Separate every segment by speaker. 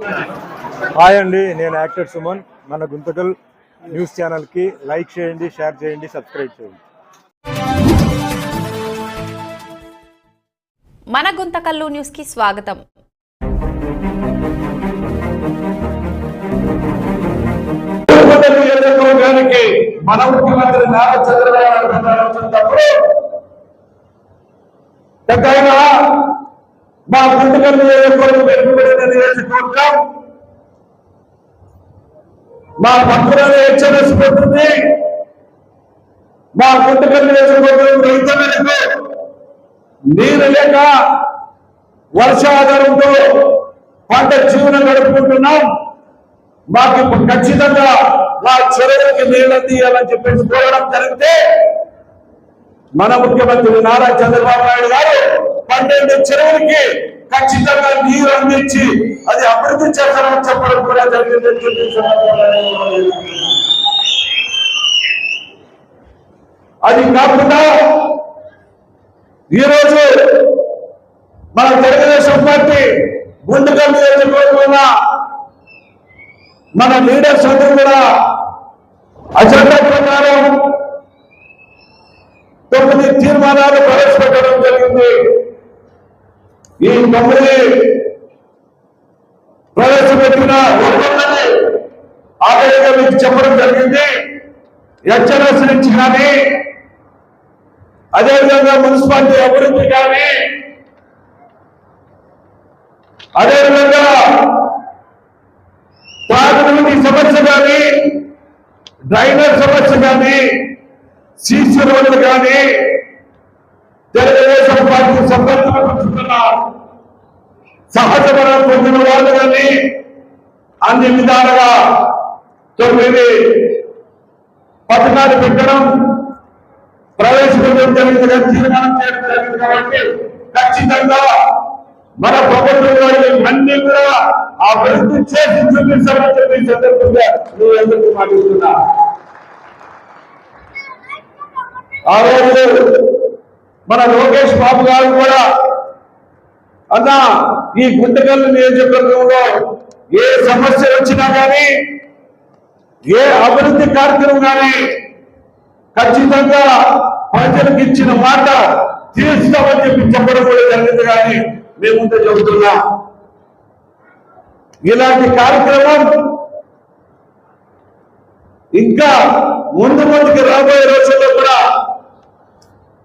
Speaker 1: Hi అండి, నేను actor Suman. మన గుంతకల్ న్యూస్ ఛానల్కి లైక్ చేయండి, షేర్ చేయండి, సబ్స్క్రైబ్ చేయండి.
Speaker 2: మన గుంతకల్లు న్యూస్కి స్వాగతం.
Speaker 3: మన ముఖ్యమంత్రి నారా చంద్రబాబు మా గుంతకల్ నియోజకవర్గం మా పక్కన హెచ్ఎంఎస్ పోతుంది. మా గుంతకల్ నియోజకవర్గం రైతులకు నీరు లేక వర్షాధారంతో పంట జీవనం గడుపుకుంటున్నాం. మాకు ఇప్పుడు ఖచ్చితంగా మా చెరువులకి నీళ్ళు అందియాలని చెప్పేసి కోరడం జరిగితే మన ముఖ్యమంత్రి నారా చంద్రబాబు నాయుడు గారు 12 చెరువులకి ఖచ్చితంగా నీరు అందించి అది అభివృద్ధి చేస్తారని చెప్పడం కూడా జరిగింది. అది కాకుండా ఈరోజు మన తెలుగుదేశం పార్టీ గుంతకల్ నియోజకవర్గంలో మన లీడర్స్ అందరూ కూడా అజెండా ప్రకారం 9 తీర్మానాలు ప్రవేశపెట్టడం జరిగింది. ఈ 9 ప్రవేశపెట్టిన ఆదాయంగా మీకు చెప్పడం జరిగింది. హెచ్ఎంఎస్ నుంచి కానీ అదేవిధంగా మున్సిపాలిటీ అభివృద్ధి కానీ అదేవిధంగా తాగునీటి సమస్య కానీ డ్రైనేజ్ సమస్య కానీ సీసీ రోడ్లు కానీ తెలుగుదేశం పార్టీ సంబంధించిన సహజ వనం పొందిన వాళ్ళు కానీ అన్ని విధాలుగా 9 పథకాలు పెట్టడం ప్రవేశపెట్టడం జరిగిందిగా తీర్మానం చేయడం జరిగింది. కాబట్టి ఖచ్చితంగా మన ప్రభుత్వంలో అన్ని కూడా అభివృద్ధి చేసి చూపించాలని చెప్పి సందర్భంగా నువ్వు ఎందుకు మాట్లాడుతున్నా. ఆ రోజు మన లోకేష్ బాబు గారు కూడా అన్న ఈ గుంతకల్ నియోజకవర్గంలో ఏ సమస్య వచ్చినా కానీ ఏ అభివృద్ధి కార్యక్రమం కానీ ఖచ్చితంగా ప్రజలకు ఇచ్చిన మాట తీర్చుతామని చెప్పి చెప్పడం కూడా జరిగింది. కానీ మేముంటే చెబుతున్నా ఇలాంటి కార్యక్రమం ఇంకా ముందుకి రాబోయే రోజుల్లో కూడా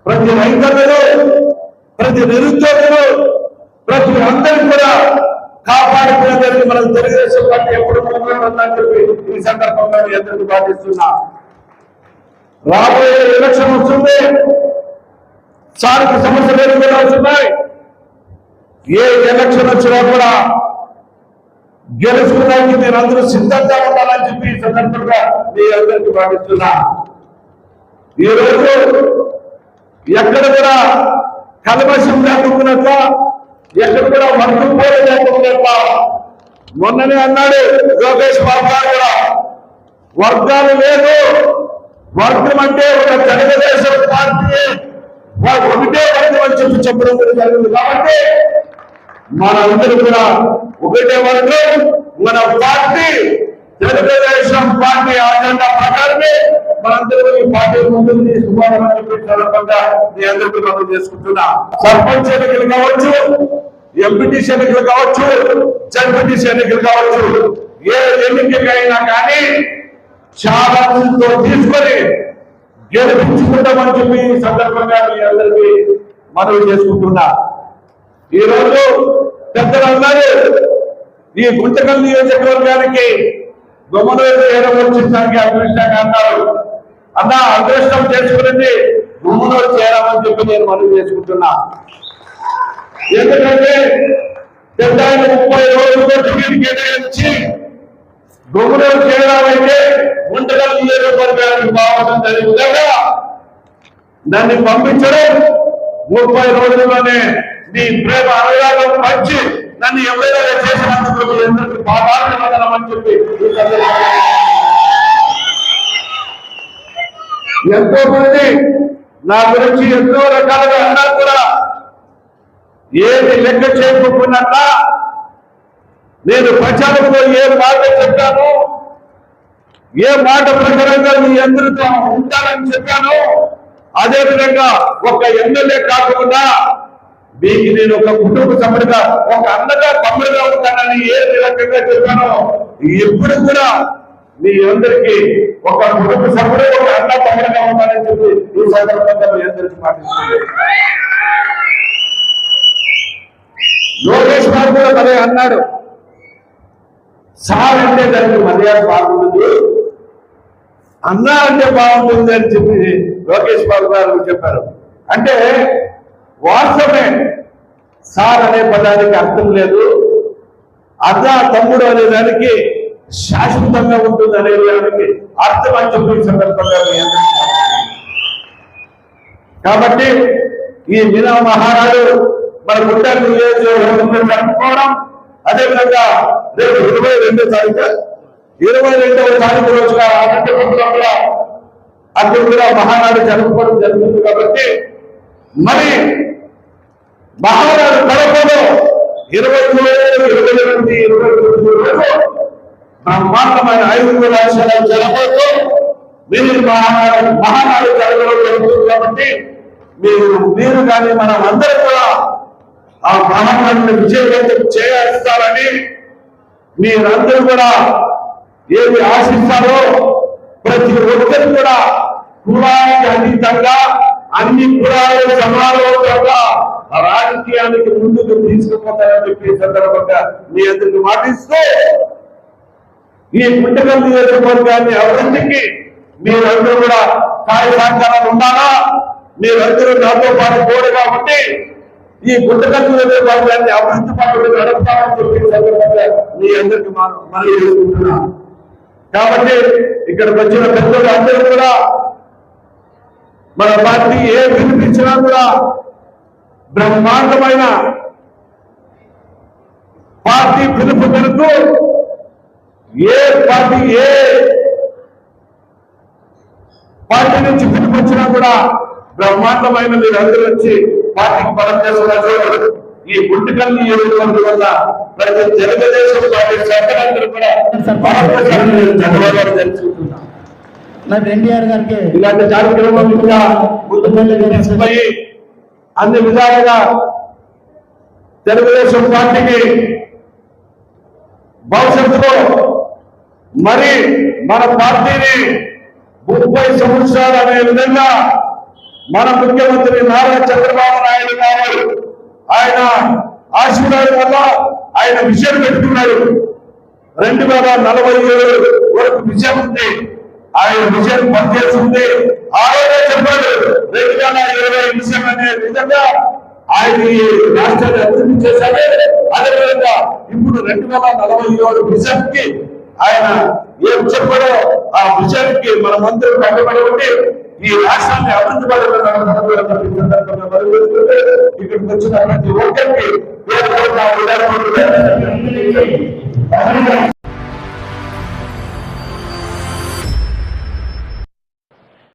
Speaker 3: ప్రతి రైతులు ప్రతి నిరుద్యోగులు ప్రతి అందరినీ కూడా కాపాడుకునేందుకు మనం తెలుగుదేశం పార్టీ ఎప్పుడు ముందుందని చెప్పి ఈ సందర్భంగా అందరికీ పాటిస్తున్నా. రాబోయే ఎలక్షన్ వస్తుంది, స్థానిక సమస్యలు కూడా వస్తున్నాయి. ఏ ఎలక్షన్ వచ్చినా కూడా గెలుచుకోవడానికి మీరు అందరూ సిద్ధంగా ఉండాలని చెప్పి ఈ సందర్భంగా మీ అందరికీ భావిస్తున్నా. ఈరోజు ఎక్కడ కూడా కల్మషం లేకున్నట్ల ఎక్కడ కూడా వర్గపోలు లేకున్నట్ల మొన్ననే అన్నాడు లోకేష్ బాబు గారు కూడా వర్గాలు లేదు, వర్గం అంటే ఒక తెలుగుదేశం పార్టీ ఒకటే వర్గం అని చెప్పి చెప్పడం జరిగింది. కాబట్టి మనందరూ కూడా ఒకటే వర్గం, మన పార్టీ తెలుగుదేశం పార్టీ అజెండా ప్రకారమే మనందరూ ఈ పార్టీ ముందుకు తీసుకోవాలని చెప్పి సందర్భంగా మీ అందరికీ మనం చేసుకుంటున్నా. సర్పంచ్ ఎన్నికలు కావచ్చు, ఎంపీటీసీ ఎన్నికలు కావచ్చు, జడ్పీటీసీ ఎన్నికలు కావచ్చు, ఏ ఎన్నికైనా కానీ చాలా మందితో తీసుకొని గెలిపించుకుంటామని చెప్పి ఈ సందర్భంగా మీ అందరికీ మనవి చేసుకుంటున్నా. ఈరోజు పెద్దలు అన్నారు ఈ గుంతకల్ నియోజకవర్గానికి గుమ్మనూరు చేయడం వచ్చిందానికి అదృష్టంగా అన్నారు. అన్న అదృష్టం చేసుకునేది గుమ్మనూరు చేయడం చెప్పి నేను మనవి చేసుకుంటున్నా. ఎందుకంటే పెద్ద 30 రోజులతో టికెట్ కేటాయించి గుమ్మనూరు చేయడం అయితే గుంతకల్ నియోజకవర్గానికి బాగుంటుందని విధంగా దాన్ని పంపించడం 30 రోజుల్లోనే మీ ప్రేమ అనురాగం పంచి నన్ను ఎవరైనా చేసినందుకు మీ అందరికీ పాదాభివందనమని చెప్పి ఎంతో మంది నా గురించి ఎన్నో రకాలుగా అన్నారు కూడా ఏది లెక్క చేయకపోయినట్ట నేను ప్రచారంలో ఏ మాట చెప్పానో, ఏ మాట ప్రకారంగా మీ అందరితో ఉంటానని చెప్పానో, అదే విధంగా ఒక ఎమ్మెల్యే కాకుండా మీకు నేను ఒక కుటుంబ సభ్యుడిగా, ఒక అన్నగా తమ్ముడిగా ఉంటానని ఏ రకంగా చెప్పానో, ఎప్పుడు కూడా మీ అందరికీ ఒక కుటుంబ సభ్యుడు, ఒక అన్న తమ్ముడిగా ఉంటానని చెప్పి ఈ సందర్భంగా మీ అందరికీ మాట్లాడుతుంది. లోకేష్ బాబు కూడా మరే అన్నాడు, సార్ అంటే దానికి మర్యాద బాగుంటుంది, అన్న అంటే బాగుంటుంది అని చెప్పి లోకేష్ బాబు గారు చెప్పారు. అంటే వాస్తవమే, సార్ అనే పదానికి అర్థం లేదు, అన్న తమ్ముడు అనే దానికి శాశ్వతంగా ఉంటుంది అనే దానికి అర్థం అని చెప్పి సందర్భంగా కాబట్టి ఈ మీనా మహారాజు మన గుంటూరు నియోజకవర్గంలో జరుపుకోవడం, అదేవిధంగా రేపు 22వ తారీఖు రోజుగా అనంతపురంలో కూడా అక్కడ కూడా మహానాడు జరుపుకోవడం జరుగుతుంది. కాబట్టి మరి మహానాడు కడపలో 29 బ్రహ్మాండమైన 5 లక్షల జనపడుతూ మీరు మహానాడు జరగడం జరుగుతుంది. కాబట్టి మీరు కానీ మనం అందరూ కూడా ఆ మహానాడుని విజయవంతం చేస్తారని మీరందరూ కూడా ఏమి ఆశిస్తారో, ప్రతి ఒక్కరు కూడా కులానికి అతీతంగా అన్ని కులాలు సమానంగా రాజకీయానికి ముందుకు తీసుకుపోతారని చెప్పి సందర్భంగా మీ అందరికి మాటిస్తూ, ఈ గుంటకల్ నియోజకవర్గాన్ని అభివృద్ధికి మీరందరూ కూడా సహాయ సహకారాలు ఉండాలా. మీరందరూ నాతో పాటు కోరు కాబట్టి ఈ గుంటకల్ నియోజకవర్గాన్ని అభివృద్ధి పనులు నడుపుతామని చెప్పి సందర్భంగా మీ అందరికి మనం చేసుకుంటున్నాం. కాబట్టి ఇక్కడికి వచ్చిన పెద్దలు అందరూ కూడా మన పార్టీ ఏ వినిపించినా కూడా బ్రహ్మాండమైన పార్టీ పిలుపు మేరకు ఏ పార్టీ నుంచి పిలుపు వచ్చినా కూడా బ్రహ్మాండమైన మీరందరూ వచ్చి పార్టీకి బలం చేస్తున్నారు. ఈ గుంటకల్ నియోజకవర్గం వల్ల ప్రతి తెలుగుదేశం పార్టీ సభ్యులందరూ కూడా ధన్యవాదాలు తెలుసుకుంటున్నాం.
Speaker 4: ఎన్టీఆర్ గారికి
Speaker 3: ఇలాంటి కార్యక్రమం ఇంకా తీసుకుపోయి అన్ని విధాలుగా తెలుగుదేశం పార్టీకి భవిష్యత్తులో మరి మన పార్టీని 30 సంవత్సరాలు అనే విధంగా మన ముఖ్యమంత్రి నారా చంద్రబాబు నాయుడు గారు ఆయన ఆశీర్వాదం వల్ల ఆయన విజయం పెట్టుకున్నాడు. 2047 వరకు విజయం ఉంది. ఆయన విజయం పనిచేస్తుంది. ఆయనే చెప్పాడు 2020 విజయం అనే విధంగా ఆయన ఈ రాష్ట్రాన్ని అభివృద్ధి చేశాడు. అదేవిధంగా ఇప్పుడు 2047 విజయం కి ఆయన ఏం చెప్పాడో ఆ విజయానికి మనమందరం కట్టుబడి ఉండి ఈ రాష్ట్రాన్ని అభివృద్ధి పడాలని ఇక్కడికి వచ్చిన ప్రతి ఒక్కరికి